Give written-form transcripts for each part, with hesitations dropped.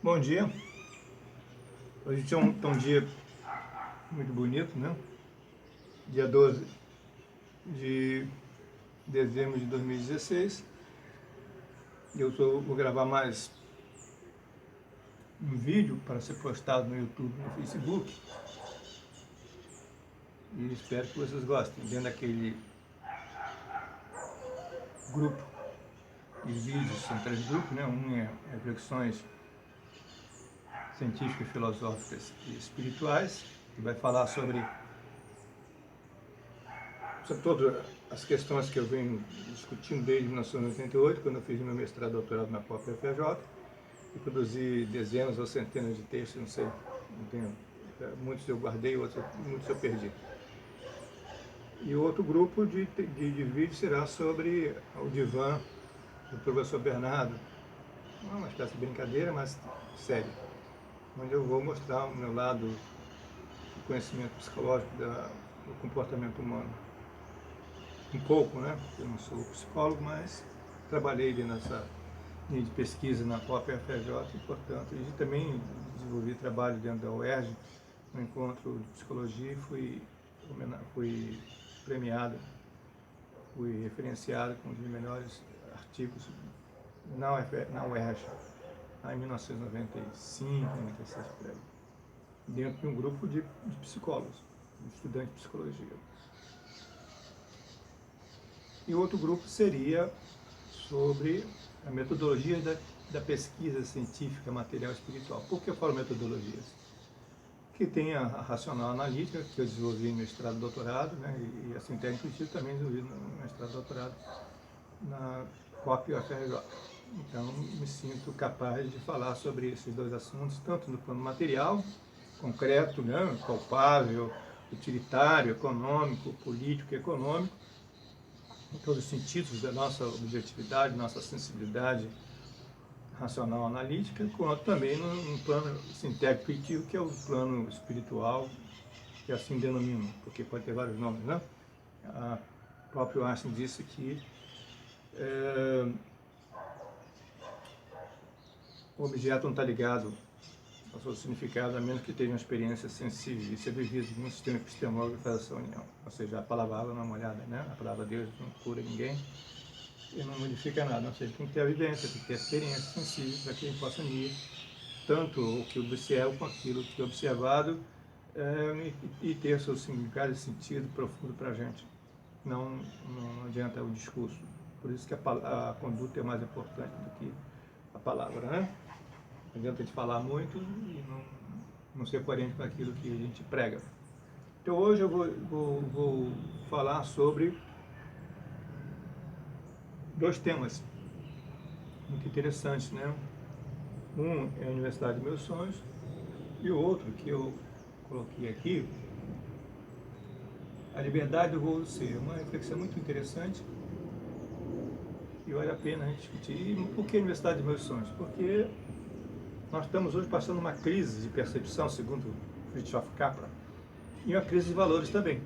Bom dia. Hoje é um dia muito bonito, né? Dia 12 de dezembro de 2016. Vou gravar mais um vídeo para ser postado no YouTube e no Facebook. E espero que vocês gostem. Dentro daquele grupo de vídeos, são 3 grupos, né? Um é reflexões científicas, filosóficas e espirituais, que vai falar sobre todas as questões que eu venho discutindo desde 1988, quando eu fiz meu mestrado e doutorado na própria FJ, e produzi dezenas ou centenas de textos, não sei, não tenho, muitos eu guardei, muitos eu perdi. E o outro grupo de vídeo será sobre o divã do professor Bernardo, não é uma espécie de brincadeira, mas sério, onde eu vou mostrar o meu lado do conhecimento psicológico do comportamento humano. Um pouco, né? Eu não sou psicólogo, mas trabalhei nessa linha de pesquisa na própria FJ e, portanto, e também desenvolvi trabalho dentro da UERJ, no encontro de psicologia, e fui premiado, fui referenciado com um dos melhores artigos na UERJ, em 1995, 96, por aí, dentro de um grupo de psicólogos, de estudantes de psicologia. E outro grupo seria sobre a metodologia da pesquisa científica material espiritual. Por que eu falo metodologias? Que tem a racional analítica, que eu desenvolvi no mestrado e doutorado, né, e a sintética intuitiva também desenvolvi no mestrado e doutorado na COP UFRJ. Então, me sinto capaz de falar sobre esses dois assuntos, tanto no plano material, concreto, né, palpável, utilitário, econômico, político e econômico, em todos os sentidos da nossa objetividade, nossa sensibilidade racional analítica, quanto também no plano sintético intuitivo, que é o plano espiritual, que assim denomino, porque pode ter vários nomes, né? O próprio Einstein disse que o objeto não está ligado ao seu significado, a menos que tenha uma experiência sensível. Isso é vivido num sistema epistemológico que faz essa união. Ou seja, a palavra água não é molhada, né? A palavra Deus não cura ninguém e não modifica nada. Ou seja, tem que ter a vivência, tem que ter a experiência sensível para que a gente possa unir tanto o que observa com aquilo que é observado e ter seu significado e sentido profundo para a gente. Não adianta o discurso. Por isso que a conduta é mais importante do que a palavra, né? Não adianta a gente falar muito e não ser coerente com aquilo que a gente prega. Então hoje eu vou falar sobre 2 temas muito interessantes, né? Um é a Universidade dos Meus Sonhos e o outro que eu coloquei aqui, a liberdade do voo do ser. Uma reflexão muito interessante e vale a pena a gente discutir. E por que a Universidade dos Meus Sonhos? Porque nós estamos hoje passando uma crise de percepção, segundo Fritjof Capra, e uma crise de valores também.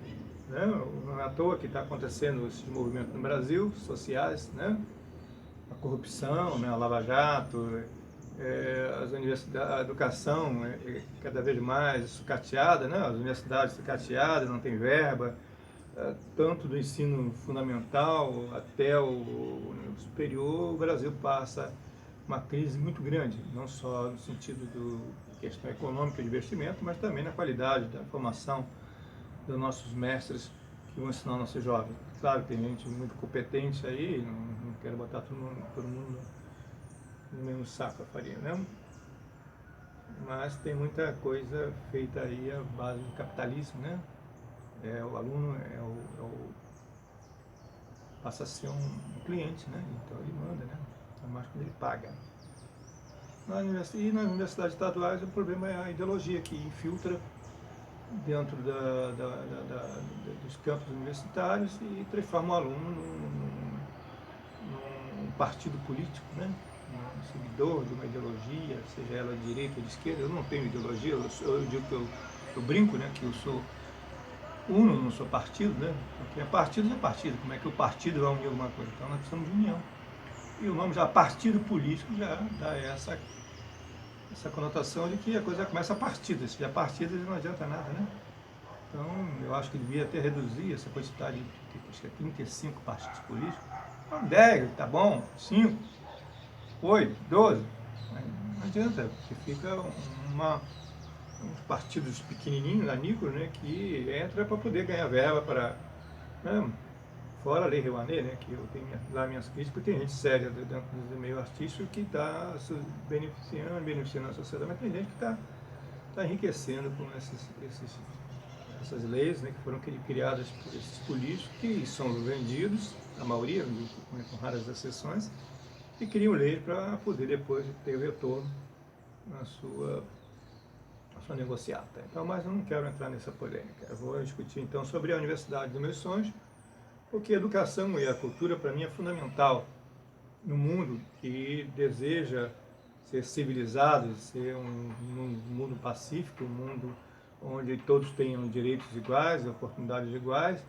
Né? Não é à toa que está acontecendo esses movimentos no Brasil, sociais, né? A corrupção, né? A Lava Jato, as universidades, a educação é cada vez mais sucateada, né? As universidades sucateadas, não tem verba, tanto do ensino fundamental até o superior. O Brasil passa uma crise muito grande, não só no sentido da questão econômica de investimento, mas também na qualidade da formação dos nossos mestres que vão ensinar nossos jovens. Claro, tem gente muito competente aí, não quero botar todo mundo no mesmo saco a farinha, né? Mas tem muita coisa feita aí à base do capitalismo, né? O aluno passa a ser um cliente, né? Então ele manda, né? É mais quando ele paga. Nas universidades estaduais o problema é a ideologia que infiltra dentro dos campos universitários e transforma o aluno num partido político, né? Um seguidor de uma ideologia, seja ela de direita ou de esquerda. Eu não tenho ideologia, eu digo que eu brinco, né? Que eu sou uno, não sou partido, né? Porque partido é partido, como é que o partido vai unir alguma coisa? Então nós precisamos de união. E o nome já partido político já dá essa conotação de que a coisa começa a partida, se a partida não adianta nada, né? Então, eu acho que devia até reduzir essa quantidade de, acho que é 35 partidos políticos. Então, 10, tá bom, 5, 8, 12. Não adianta, porque fica uns partidos pequenininhos, nanícolas, né, que entra para poder ganhar verba para... Né, fora a Lei Rouanet, né, que eu tenho lá minhas críticas, tem gente séria dentro do meio artístico que está se beneficiando a sociedade, mas tem gente que está enriquecendo com essas leis, né, que foram criadas por esses políticos, que são vendidos, a maioria, com raras exceções, e criam leis para poder depois ter o retorno na sua negociata. Então, mas eu não quero entrar nessa polêmica. Eu vou discutir então sobre a Universidade dos Meus Sonhos, porque a educação e a cultura para mim é fundamental no mundo que deseja ser civilizado, ser um mundo pacífico, um mundo onde todos tenham direitos iguais, oportunidades iguais,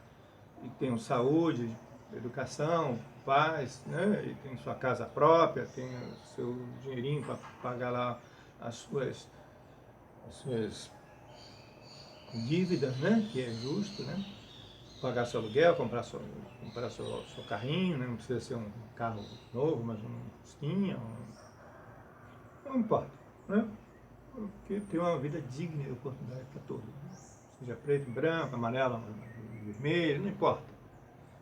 e tenham saúde, educação, paz, né? E tem sua casa própria, tem o seu dinheirinho para pagar lá as suas dívidas, né? Que é justo, né? Pagar seu aluguel, comprar seu carrinho, né? Não precisa ser um carro novo, mas um Fusquinha, não importa, né? Porque ter uma vida digna e oportunidade para todos, né? Seja preto, branco, amarelo, vermelho, não importa.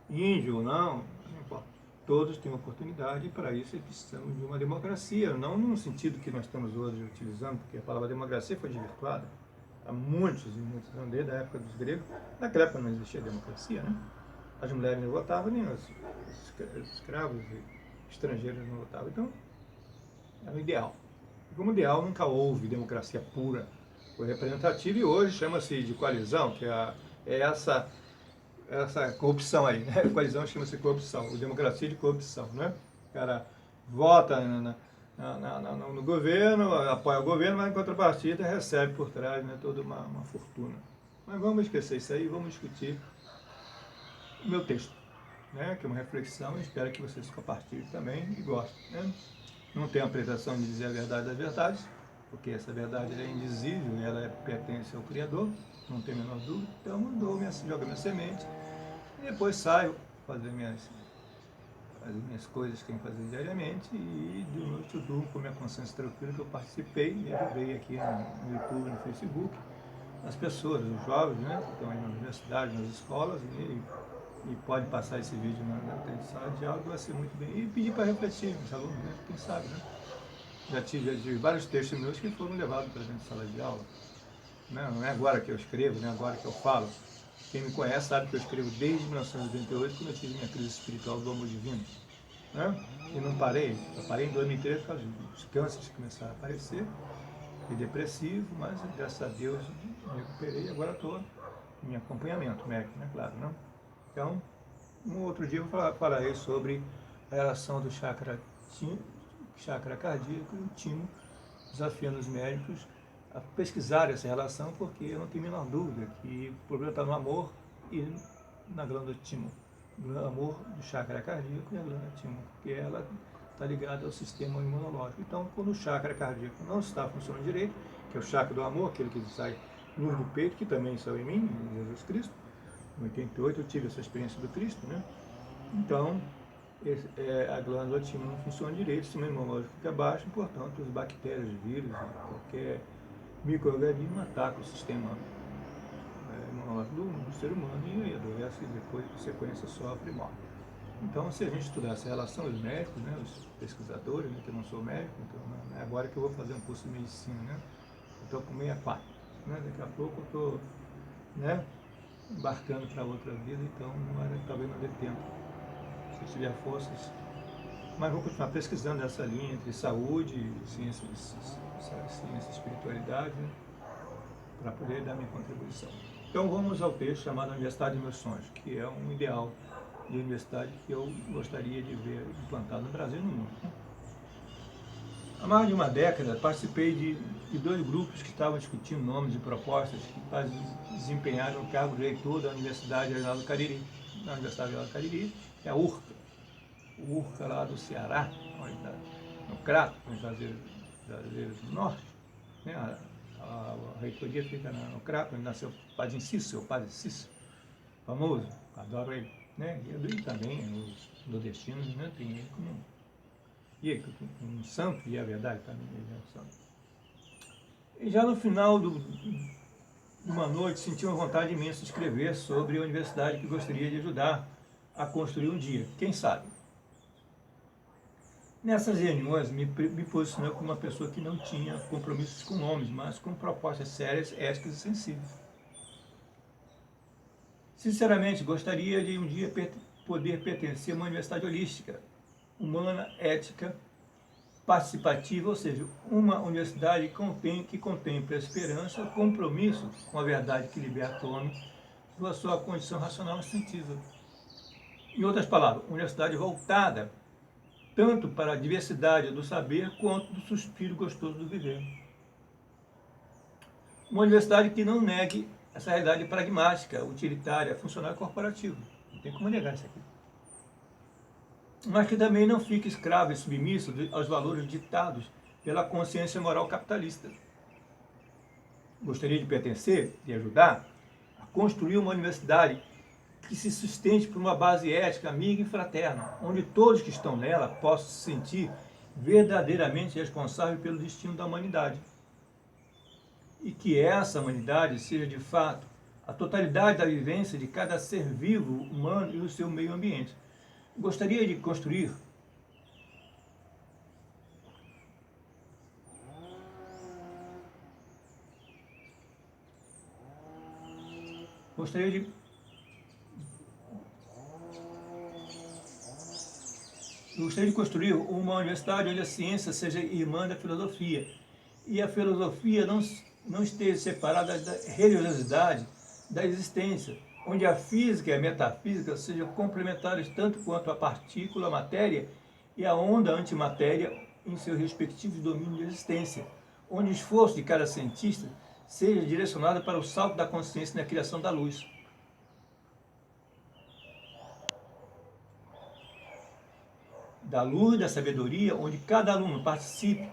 Índio ou não importa. Todos têm oportunidade e para isso precisamos de uma democracia, não no sentido que nós estamos hoje utilizando, porque a palavra democracia foi desvirtuada há muitos e muitos anos, desde a época dos gregos. Naquela época não existia democracia, né? As mulheres não votavam, nem os escravos e estrangeiros não votavam. Então, era o ideal. E como ideal, nunca houve democracia pura ou representativa, e hoje chama-se de coalizão, que é essa corrupção aí, né? Coalizão chama-se corrupção, ou democracia de corrupção, né? O cara vota no governo, apoia o governo, mas em contrapartida recebe por trás, né, toda uma fortuna. Mas vamos esquecer isso aí e vamos discutir o meu texto, né, que é uma reflexão, e espero que vocês compartilhem também e gostem, né? Não tenho a pretensão de dizer a verdade das verdades, porque essa verdade é indizível, ela pertence ao Criador, não tem a menor dúvida. Então eu jogo minha semente e depois saio fazer as minhas coisas que tenho que fazer diariamente, e de noite eu durmo com a minha consciência tranquila que eu participei e ajudei aqui no YouTube, no Facebook, as pessoas, os jovens, né, que estão aí na universidade, nas escolas, e podem passar esse vídeo na sala de aula, vai ser muito bem. E pedir para refletir os alunos, né, quem sabe, né? Já tive vários textos meus que foram levados para dentro de sala de aula. Não é agora que eu escrevo, não é agora que eu falo. Quem me conhece sabe que eu escrevo desde 1988, quando eu tive minha crise espiritual do amor divino, né? E não parei. Eu parei em 2013 por causa dos cânceres que começaram a aparecer. Fiquei depressivo, mas graças a Deus me recuperei e agora estou em acompanhamento médico, né? Claro, né? Então, um outro dia eu falarei sobre a relação do chakra cardíaco e o timo, desafiando os médicos a pesquisar essa relação, porque eu não tenho a menor dúvida que o problema está no amor e na glândula timo. O amor do chakra cardíaco e a glândula timo, porque ela está ligada ao sistema imunológico. Então, quando o chakra cardíaco não está funcionando direito, que é o chakra do amor, aquele que sai luz do peito, que também saiu em mim, em Jesus Cristo, em 88 eu tive essa experiência do Cristo, né? Então, a glândula timo não funciona direito, o sistema imunológico fica baixo, portanto, as bactérias, vírus, qualquer micro-organismo ataca o sistema imunológico do ser humano e adoece e depois, de sequência, sofre e morre. Então, se a gente estudar essa relação, os médicos, né, os pesquisadores, né, que eu não sou médico, então não é agora que eu vou fazer um curso de medicina, né? Eu estou com 64, né? Daqui a pouco eu estou, né, embarcando para outra vida, então talvez não dê tempo, se tiver forças. Mas vou continuar pesquisando essa linha entre saúde, ciência e espiritualidade, né, para poder dar minha contribuição. Então vamos ao texto chamado Universidade dos Meus Sonhos, que é um ideal de universidade que eu gostaria de ver implantado no Brasil e no mundo. Há mais de uma década participei de dois grupos que estavam discutindo nomes e propostas para desempenhar o cargo de reitor da Universidade Regional do Cariri. Na Universidade Regional do Cariri é a URCA. O URCA lá do Ceará, no Crato, nos Brasileiros do Norte, né? A reitoria fica no Crato, onde nasceu o Padre Cícero, o Padre Cícero, famoso, adoro ele, né? E também os nordestinos, né? Tem ele como um santo, e é verdade também, ele é um santo. E já no final de uma noite senti uma vontade imensa de escrever sobre a universidade que gostaria de ajudar a construir um dia, quem sabe. Nessas reuniões me posicionei como uma pessoa que não tinha compromissos com homens, mas com propostas sérias, éticas e sensíveis. Sinceramente, gostaria de um dia poder pertencer a uma universidade holística, humana, ética, participativa, ou seja, uma universidade que contemple a esperança, o compromisso com a verdade que liberta o homem da sua condição racional e instintiva. Em outras palavras, uma universidade voltada tanto para a diversidade do saber quanto do suspiro gostoso do viver. Uma universidade que não negue essa realidade pragmática, utilitária, funcional e corporativa. Não tem como negar isso aqui. Mas que também não fique escravo e submisso aos valores ditados pela consciência moral capitalista. Gostaria de pertencer e ajudar a construir uma universidade que se sustente por uma base ética, amiga e fraterna, onde todos que estão nela possam se sentir verdadeiramente responsáveis pelo destino da humanidade. E que essa humanidade seja, de fato, a totalidade da vivência de cada ser vivo, humano e o seu meio ambiente. Gostaria de construir construir uma universidade onde a ciência seja irmã da filosofia e a filosofia não esteja separada da religiosidade da existência, onde a física e a metafísica sejam complementares tanto quanto a partícula, a matéria e a onda antimatéria em seus respectivos domínios de existência, onde o esforço de cada cientista seja direcionado para o salto da consciência na criação da luz. Da luz, da sabedoria, onde cada aluno participe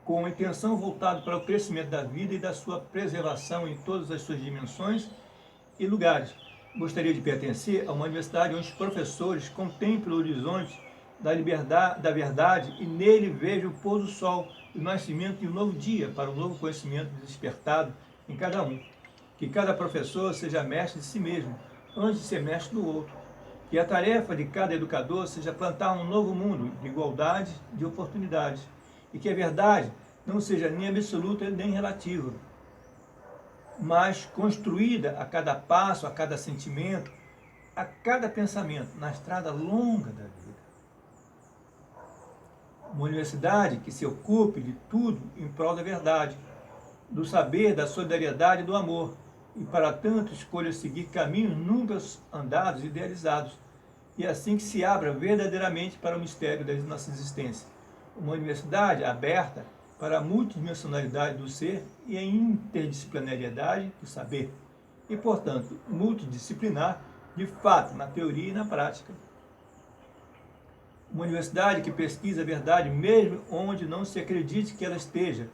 com a intenção voltada para o crescimento da vida e da sua preservação em todas as suas dimensões e lugares. Gostaria de pertencer a uma universidade onde os professores contemplem o horizonte da liberdade, da verdade e nele vejam o pôr do sol, o nascimento de um novo dia para um novo conhecimento despertado em cada um. Que cada professor seja mestre de si mesmo, antes de ser mestre do outro. Que a tarefa de cada educador seja plantar um novo mundo de igualdade, de oportunidades. E que a verdade não seja nem absoluta nem relativa, mas construída a cada passo, a cada sentimento, a cada pensamento, na estrada longa da vida. Uma universidade que se ocupe de tudo em prol da verdade, do saber, da solidariedade e do amor, e para tanto escolha seguir caminhos nunca andados e idealizados, e assim que se abra verdadeiramente para o mistério da nossa existência. Uma universidade aberta para a multidimensionalidade do ser e a interdisciplinariedade do saber, e, portanto, multidisciplinar, de fato, na teoria e na prática. Uma universidade que pesquisa a verdade mesmo onde não se acredite que ela esteja,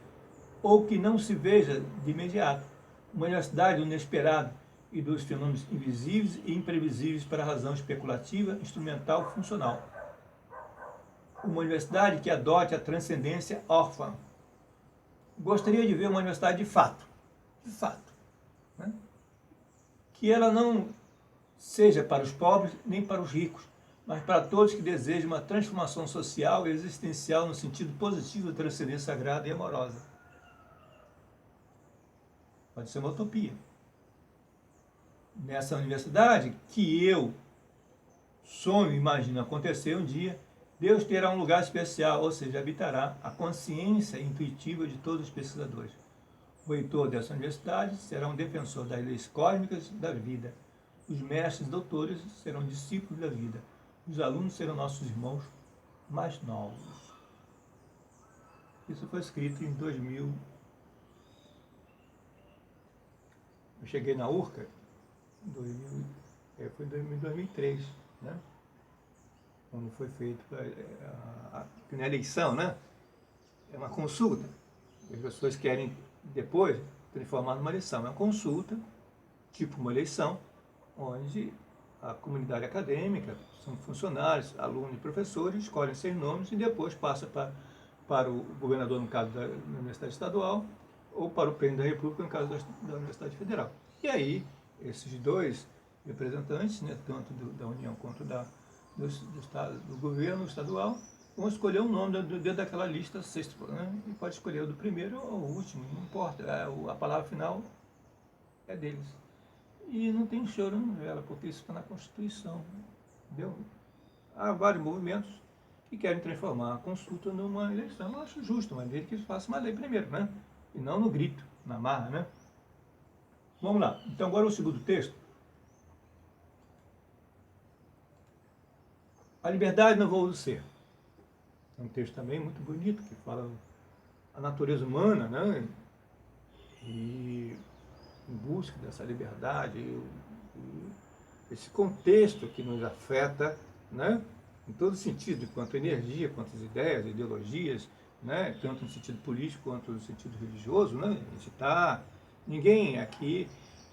ou que não se veja de imediato. Uma universidade inesperada e dos fenômenos invisíveis e imprevisíveis para a razão especulativa, instrumental, funcional. Uma universidade que adote a transcendência órfã. Gostaria de ver uma universidade de fato, né? Que ela não seja para os pobres nem para os ricos, mas para todos que desejam uma transformação social e existencial no sentido positivo da transcendência sagrada e amorosa. Pode ser uma utopia. Nessa universidade, que eu sonho e imagino acontecer um dia, Deus terá um lugar especial, ou seja, habitará a consciência intuitiva de todos os pesquisadores. O reitor dessa universidade será um defensor das leis cósmicas da vida. Os mestres doutores serão discípulos da vida. Os alunos serão nossos irmãos mais novos. Isso foi escrito em 2000. Eu cheguei na URCA foi em 2003, né? Quando foi feito na eleição, né? É uma consulta. As pessoas querem depois transformar numa eleição. É uma consulta, tipo uma eleição, onde a comunidade acadêmica, são funcionários, alunos e professores, escolhem seus nomes e depois passa para o governador, no caso da Universidade Estadual, ou para o presidente da República, no caso da Universidade Federal. E aí, esses dois representantes, né, tanto da União quanto do governo estadual, vão escolher um nome dentro daquela lista sexta, né, e pode escolher o do primeiro ou o último, não importa, a palavra final é deles. E não tem choro nem vela, porque isso está na Constituição. Entendeu? Há vários movimentos que querem transformar a consulta numa eleição. Eu acho justo, mas desde que eles façam uma lei primeiro, né? E não no grito, na marra, né? Vamos lá. Então agora o segundo texto. A liberdade no voo do ser. É um texto também muito bonito, que fala a natureza humana, né? E em busca dessa liberdade, esse contexto que nos afeta, né, em todo sentido, quanto energia, quanto ideias, ideologias, né, tanto no sentido político quanto no sentido religioso, né, ninguém aqui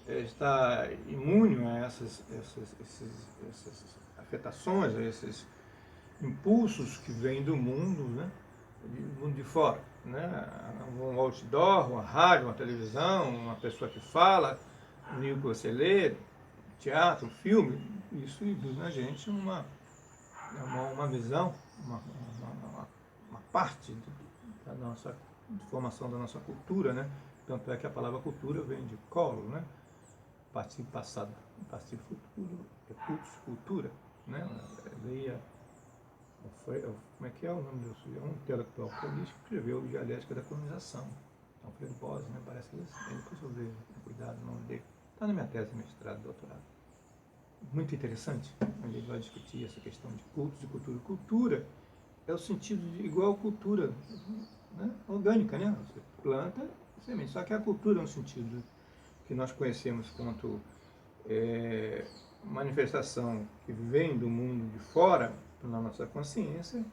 está imune a essas afetações, a esses impulsos que vêm do mundo, né, do mundo de fora. Né? Um outdoor, uma rádio, uma televisão, uma pessoa que fala, um livro que você lê, teatro, um filme, isso induz na gente uma visão, uma parte da nossa formação da nossa cultura, né? Tanto é que a palavra cultura vem de colo, né? Participo passado, participo futuro, é cultura, né? Leia, como é que é o nome desse? É um intelectual político que escreveu Dialética da Colonização. Alfredo Bose, né? Parece que depois eu vejo, cuidado o nome dele. Está na minha tese de mestrado e doutorado. Muito interessante, onde ele vai discutir essa questão de cultos e cultura. Cultura é o sentido de igual cultura, né? Orgânica, né? Você planta semente. Só que a cultura é um sentido que nós conhecemos quanto manifestação que vem do mundo de fora, na nossa consciência,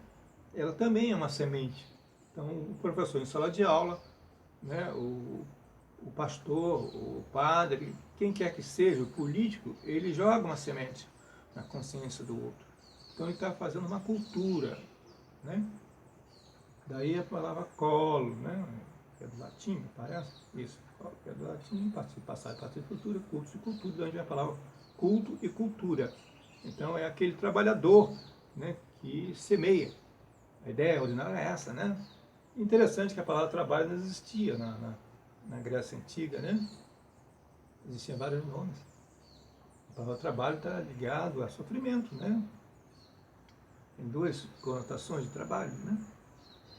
ela também é uma semente. Então, o professor em sala de aula, né, o pastor, o padre, quem quer que seja, o político, ele joga uma semente na consciência do outro. Então, ele está fazendo uma cultura. Né? Daí a palavra colo, né, que é do latim, parece? Isso, que é do latim, participo passado, participo futuro, cultos e cultura, de onde vem a palavra culto e cultura. Então, é aquele trabalhador, né, que semeia. A ideia ordinária é essa, né? Interessante que a palavra trabalho não existia na Grécia Antiga, né? Existiam vários nomes. A palavra trabalho está ligado a sofrimento, né? Tem duas conotações de trabalho, né?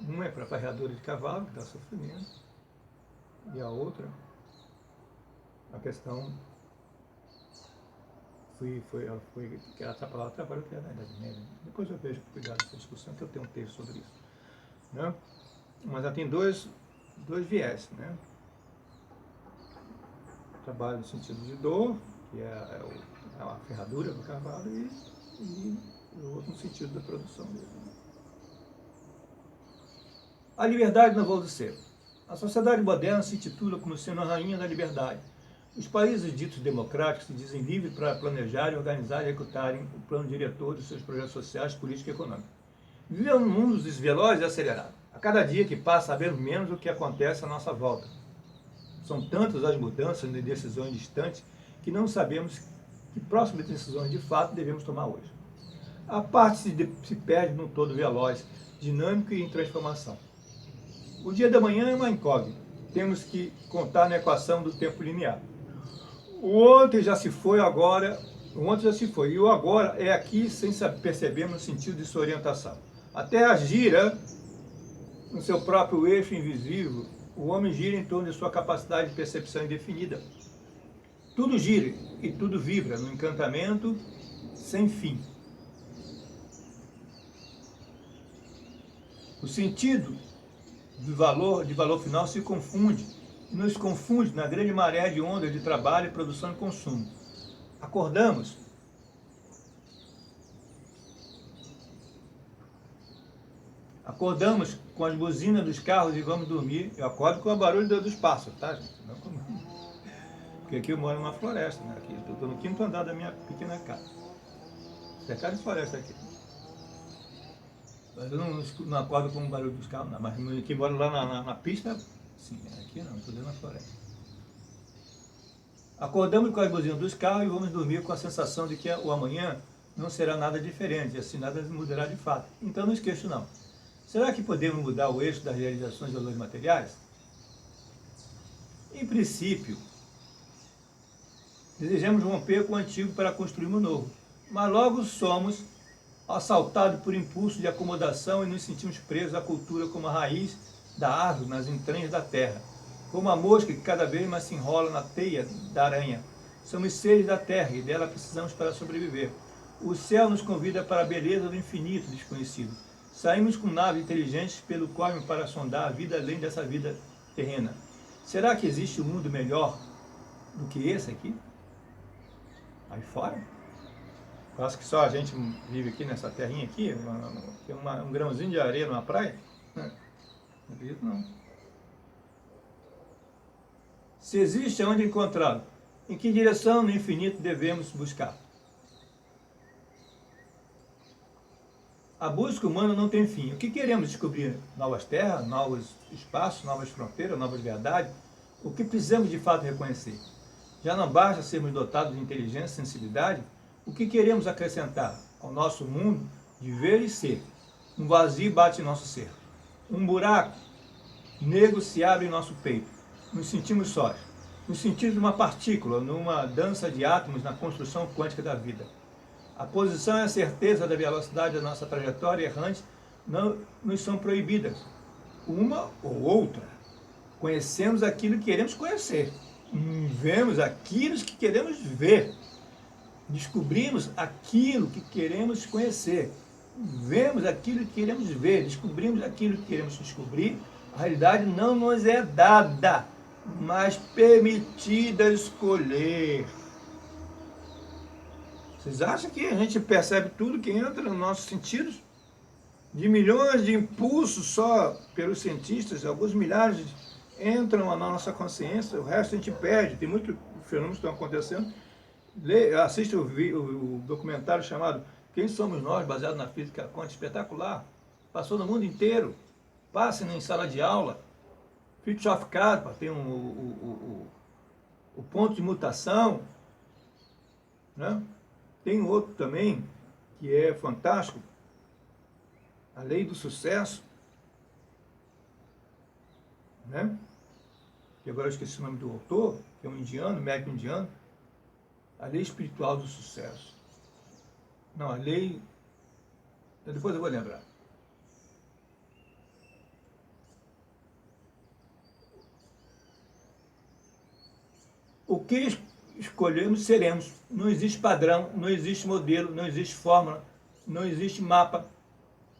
Uma é para farreadora de cavalo, que dá sofrimento, e a outra, a questão foi que essa palavra trabalho que é da Idade Média. Depois eu vejo com cuidado essa discussão, que eu tenho um texto sobre isso. Né? Mas ela tem dois viés, né? Trabalho no sentido de dor, que é a ferradura do cavalo, e o outro no sentido da produção dele. A liberdade no voo do ser. A sociedade moderna se intitula como sendo a rainha da liberdade. Os países ditos democráticos se dizem livres para planejar, organizar e executarem o plano diretor dos seus projetos sociais, políticos e econômicos. Vivemos num mundo veloz e acelerado. A cada dia que passa, sabemos menos o que acontece à nossa volta. São tantas as mudanças e decisões distantes que não sabemos que próximas decisões de fato devemos tomar hoje. A parte se perde num todo veloz, dinâmico e em transformação. O dia da manhã é uma incógnita. Temos que contar na equação do tempo linear. O ontem já se foi, o ontem já se foi. E o agora é aqui sem percebermos o sentido de sua orientação. A Terra gira no seu próprio eixo invisível. O homem gira em torno de sua capacidade de percepção indefinida. Tudo gira e tudo vibra no encantamento sem fim. O sentido de valor final se confunde, e nos confunde na grande maré de ondas de trabalho, produção e consumo. Acordamos Acordamos com as buzinas dos carros e vamos dormir. Eu acordo com o barulho dos pássaros, tá, gente? Não como... Porque aqui eu moro numa floresta, né? Aqui, eu estou no quinto andar da minha pequena casa. Cercado de floresta aqui. Mas eu não acordo com o barulho dos carros, não. Mas quem mora lá na pista, sim. Aqui não, estou dentro da floresta. Acordamos com as buzinas dos carros e vamos dormir com a sensação de que o amanhã não será nada diferente, assim nada mudará de fato. Então não esqueço não. Será que podemos mudar o eixo das realizações de valores materiais? Em princípio, desejamos romper com o antigo para construir o novo, mas logo somos assaltados por impulso de acomodação e nos sentimos presos à cultura como a raiz da árvore nas entranhas da terra, como a mosca que cada vez mais se enrola na teia da aranha. Somos seres da terra e dela precisamos para sobreviver. O céu nos convida para a beleza do infinito desconhecido. Saímos com naves inteligentes pelo cosmos para sondar a vida além dessa vida terrena. Será que existe um mundo melhor do que esse aqui? Aí fora? Eu acho que só a gente vive aqui nessa terrinha aqui, tem um grãozinho de areia numa praia? Não acredito não. Se existe, aonde encontrá-lo? Em que direção no infinito devemos buscar? A busca humana não tem fim. O que queremos descobrir? Novas terras, novos espaços, novas fronteiras, novas verdades? O que precisamos de fato reconhecer? Já não basta sermos dotados de inteligência e sensibilidade? O que queremos acrescentar ao nosso mundo de ver e ser? Um vazio bate em nosso ser. Um buraco negro se abre em nosso peito. Nos sentimos sós. Nos sentimos uma partícula, numa dança de átomos na construção quântica da vida. A posição e a certeza da velocidade da nossa trajetória errante não nos são proibidas. Uma ou outra. Conhecemos aquilo que queremos conhecer. Vemos aquilo que queremos ver. Descobrimos aquilo que queremos conhecer. Vemos aquilo que queremos ver. Descobrimos aquilo que queremos descobrir. A realidade não nos é dada, mas permitida escolher. Vocês acham que a gente percebe tudo que entra nos nossos sentidos? De milhões de impulsos só pelos cientistas, alguns milhares entram na nossa consciência, o resto a gente perde. Tem muitos fenômenos que estão acontecendo. Assista o documentário chamado Quem Somos Nós, baseado na física quântica, espetacular. Passou no mundo inteiro. Passe em sala de aula. Fritjof Capra tem o ponto de mutação. Né? Tem outro também, que é fantástico, a lei do sucesso, né? Que agora eu esqueci o nome do autor, que é um indiano, médico indiano, a lei espiritual do sucesso. Não, a lei... Depois eu vou lembrar. O que escolhemos, seremos. Não existe padrão, não existe modelo, não existe fórmula, não existe mapa.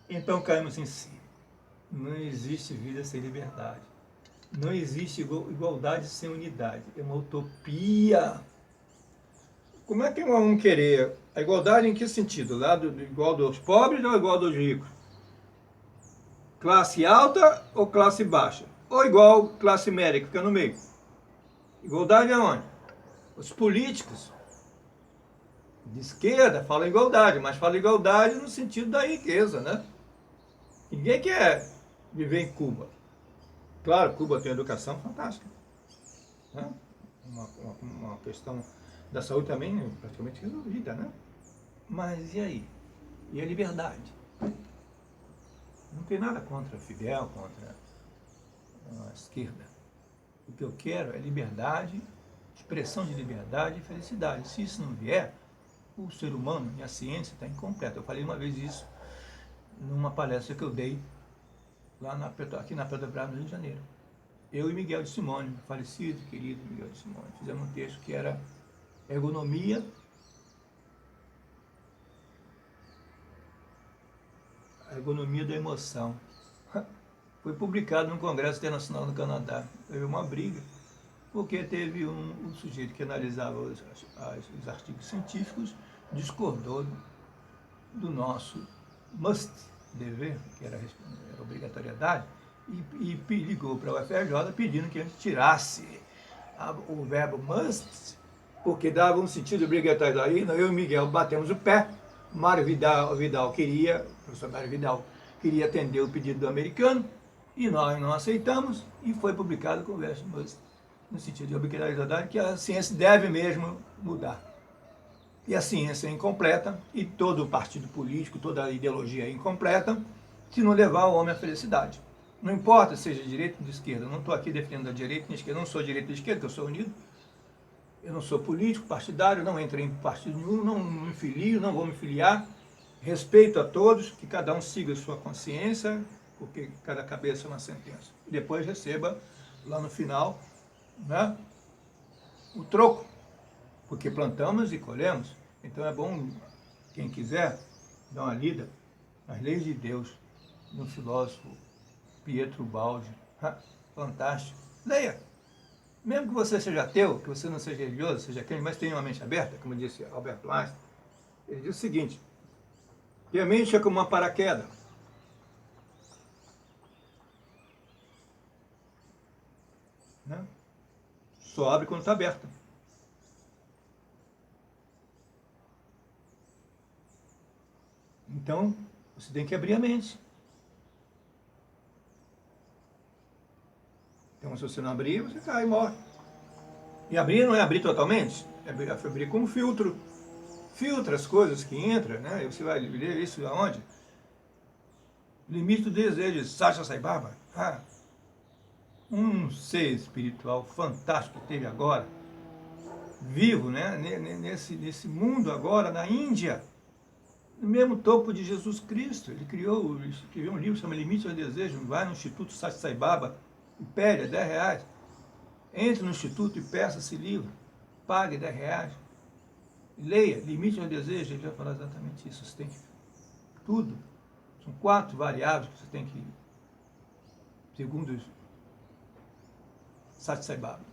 Então caímos em si. Não existe vida sem liberdade. Não existe igualdade sem unidade. É uma utopia. Como é que vamos querer a igualdade em que sentido? Lado igual dos pobres ou igual dos ricos? Classe alta ou classe baixa? Ou igual classe média, que fica no meio? Igualdade aonde? Os políticos de esquerda falam igualdade, mas falam igualdade no sentido da riqueza, né? Ninguém quer viver em Cuba. Claro, Cuba tem uma educação fantástica. Né? Uma questão da saúde também praticamente resolvida, né? Mas e aí? E a liberdade? Não tem nada contra Fidel, contra a esquerda. O que eu quero é liberdade, expressão de liberdade e felicidade. Se isso não vier, o ser humano e a ciência está incompleta. Eu falei uma vez isso numa palestra que eu dei lá aqui na Petrobras, no Rio de Janeiro. Eu e Miguel de Simone, falecido, querido Miguel de Simone, fizemos um texto que era ergonomia, a ergonomia da emoção. Foi publicado no Congresso Internacional no Canadá. Teve uma briga, porque teve um sujeito que analisava os artigos científicos, discordou do nosso must, dever, que era obrigatoriedade, e ligou para o UFRJ pedindo que a gente tirasse o verbo must, porque dava um sentido obrigatório. Aí eu e o Miguel batemos o pé, Mário Vidal queria, o professor Mário Vidal queria atender o pedido do americano, e nós não aceitamos, e foi publicado com o verbo must, no sentido de obrigatoriedade, que a ciência deve mesmo mudar. E a ciência é incompleta, e todo partido político, toda a ideologia é incompleta, se não levar o homem à felicidade. Não importa se seja de direita ou de esquerda, eu não estou aqui defendendo a direita nem a esquerda, eu não sou direita ou de esquerda, eu sou unido. Eu não sou político, partidário, não entrei em partido nenhum, não me filio, não vou me filiar. Respeito a todos, que cada um siga a sua consciência, porque cada cabeça é uma sentença. E depois receba, lá no final, né, o troco, porque plantamos e colhemos. Então é bom, quem quiser, dar uma lida nas leis de Deus, no filósofo Pietro Baldi. Fantástico. Leia. Mesmo que você seja ateu, que você não seja religioso, seja crente, mas tenha uma mente aberta, como disse Alberto Einstein, ele diz o seguinte, que a mente é como uma paraquedas. Né? Só abre quando está aberta. Então, você tem que abrir a mente. Então, se você não abrir, você cai e morre. E abrir não é abrir totalmente, é abrir com um filtro. Filtra as coisas que entram, né? E você vai ler isso aonde? Limite do desejo, Sacha Sai Baba. Um ser espiritual fantástico que teve agora, vivo, né? Nesse mundo agora, na Índia, no mesmo topo de Jesus Cristo. Ele escreveu um livro que chama Limite ao Desejo, vai no Instituto Sacha Sai Baba, e pede R$10. Entre no Instituto e peça esse livro, pague R$10. Leia, Limite ao Desejo, ele vai falar exatamente isso. Você tem que, tudo, são 4 variáveis que você tem que, segundo Sacha Sai Baba: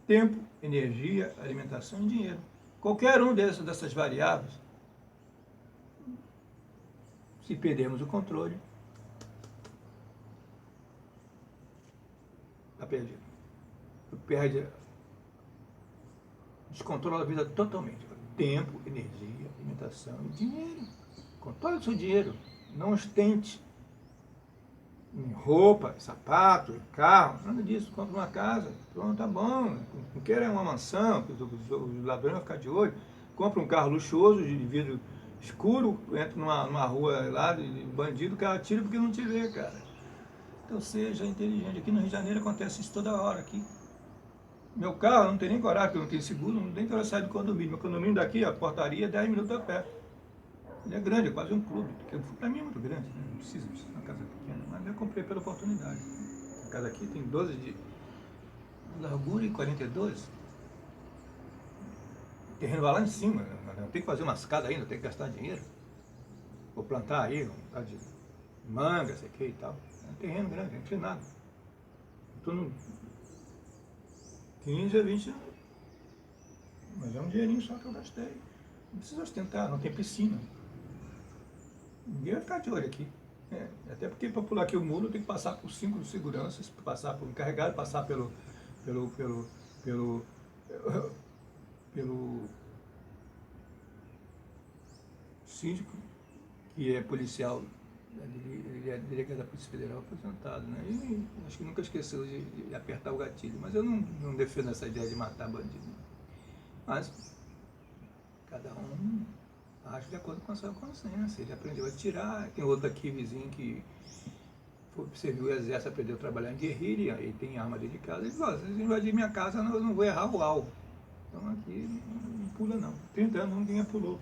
tempo, energia, alimentação e dinheiro. Qualquer um dessas variáveis, se perdermos o controle, está perdido. Perde, descontrola a vida totalmente. Tempo, energia, alimentação e dinheiro. Controle o seu dinheiro. Não ostente em roupa, sapato, carro, nada disso. Compra uma casa, pronto, tá bom. Não queira uma mansão, os ladrões vão ficar de olho. Compra um carro luxuoso, de vidro escuro, entra numa rua lá, de bandido, o cara tira porque não te vê, cara. Então seja inteligente. Aqui no Rio de Janeiro acontece isso toda hora. Aqui, meu carro, eu não tenho nem coragem, porque eu não tenho seguro, não tem coragem de sair do condomínio. Meu condomínio daqui, a portaria, 10 minutos a pé. Ele é grande, é quase um clube. Para mim é muito grande, né? Não precisa uma casa pequena. Mas eu comprei pela oportunidade. A casa aqui tem 12 de largura e 42. O terreno vai lá em cima. Eu tenho que fazer umas casas ainda, tenho que gastar dinheiro. Vou plantar aí, um bocado de manga, sei que e tal. É um terreno grande, não tem nada. Estou no 15 a 20 anos. Mas é um dinheirinho só que eu gastei. Não precisa ostentar, não tem piscina. Ninguém vai ficar de olho aqui. Até porque para pular aqui o muro tem que passar por 5 seguranças, passar por um encarregado, passar pelo síndico, que é policial, ele é delegado da Polícia Federal aposentado, né? E acho que nunca esqueceu de apertar o gatilho, mas eu não defendo essa ideia de matar bandido. Mas cada um age de acordo com a sua consciência. Ele aprendeu a atirar, tem outro aqui vizinho que serviu o exército, aprendeu a trabalhar em guerrilha, e tem arma dentro de casa. Ele falou: se vocês invadirem minha casa, eu não vou errar o alvo. Então aqui não pula não. 30 anos ninguém pulou.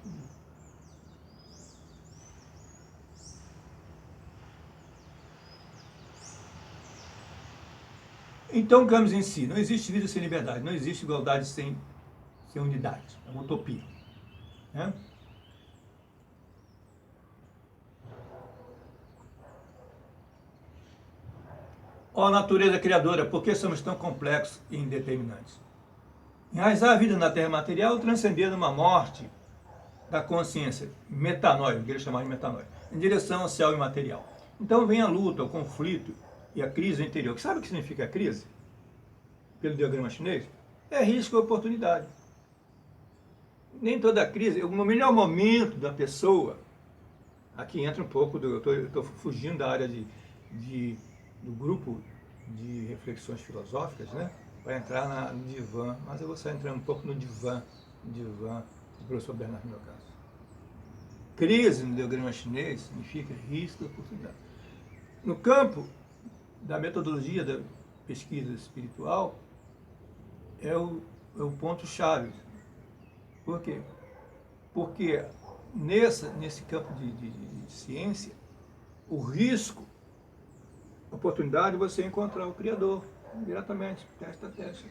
Então, Camus em si, não existe vida sem liberdade, não existe igualdade sem unidade, é uma utopia. Né? Ó natureza criadora, por que somos tão complexos e indeterminantes? Enraizar a vida na terra material, transcendendo uma morte da consciência, metanoia, que eles chamavam de metanoia. em direção ao céu imaterial. Então vem a luta, o conflito e a crise interior. Sabe o que significa a crise? Pelo diagrama chinês? É risco e oportunidade. Nem toda crise, o melhor momento da pessoa, aqui entra um pouco, eu estou fugindo da área do grupo de reflexões filosóficas, né? Para entrar no divã, mas eu vou só entrar um pouco no divã do professor Bernardo Milocasio. Crise no diagrama chinês significa risco e oportunidade. No campo da metodologia da pesquisa espiritual, é o ponto-chave. Por quê? Porque nesse campo de ciência, o risco, a oportunidade de você encontrar o Criador diretamente, teste a teste.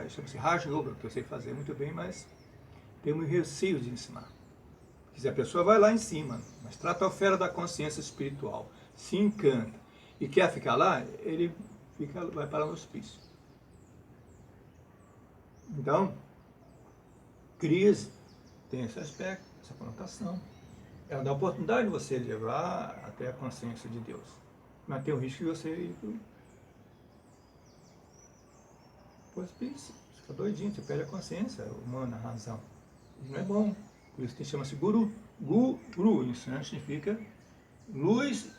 Chama-se Raja Yoga, que eu sei fazer muito bem, mas tenho receio de ensinar. Porque se a pessoa vai lá em cima, mas trata a fera da consciência espiritual, se encanta e quer ficar lá, ele vai parar no hospício. Então, crise tem esse aspecto, essa conotação. Ela dá a oportunidade de você levar até a consciência de Deus. Mas tem o risco de você ir para o hospício. Você fica doidinho, você perde a consciência humana, a razão. Isso não é bom. Por isso que chama-se guru. Guru, isso significa luz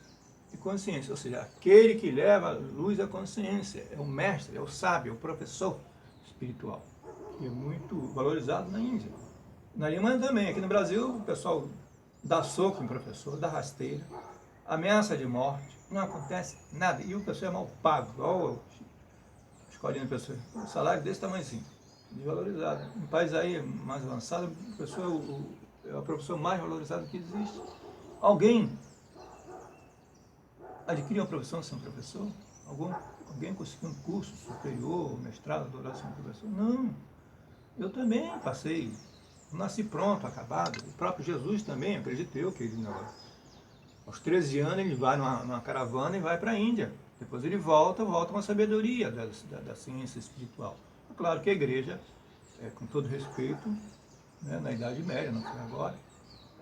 e consciência. Ou seja, aquele que leva a luz à consciência. É o mestre, é o sábio, é o professor espiritual. Que é muito valorizado na Índia. Na Alemanha também. Aqui no Brasil, o pessoal dá soco em professor, dá rasteira, ameaça de morte, não acontece nada. E o pessoal é mal pago, igual a escolinha do pessoal. Um salário desse tamanhozinho, desvalorizado. Em país aí mais avançado, o professor é o professor mais valorizado que existe. Alguém adquiriu uma profissão sem professor? Alguém conseguiu um curso superior, mestrado, doutorado sem professor? Não. Eu também passei. Nasci pronto, acabado. O próprio Jesus também, acredito eu, que ele, aos 13 anos ele vai numa caravana e vai para a Índia. Depois ele volta com a sabedoria da ciência espiritual. É claro que a igreja, com todo respeito, né, na Idade Média, não foi agora,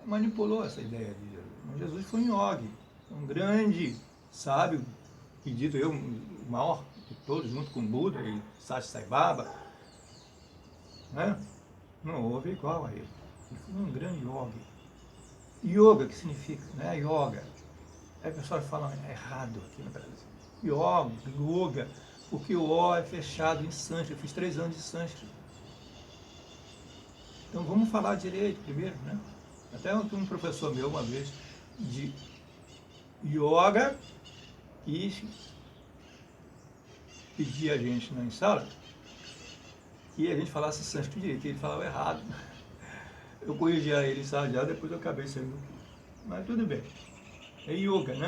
manipulou essa ideia de Jesus. Mas Jesus foi um yogi, um grande sábio, que dito eu, o maior de todos, junto com Buda e Sati Sai Baba, né? Não houve igual a ele. Ele foi um grande yogi. Yoga, que significa, né? Yoga. Aí o pessoal fala errado aqui no Brasil. Yoga, porque o O é fechado em sânscrito. Eu fiz 3 anos de sânscrito. Então vamos falar direito primeiro, né? Até um professor meu uma vez de yoga quis pedir a gente na sala que a gente falasse sânscrito direito, ele falava errado. Eu corrigia ele em sala de aula, depois eu acabei saindo. Mas tudo bem. É yoga, né?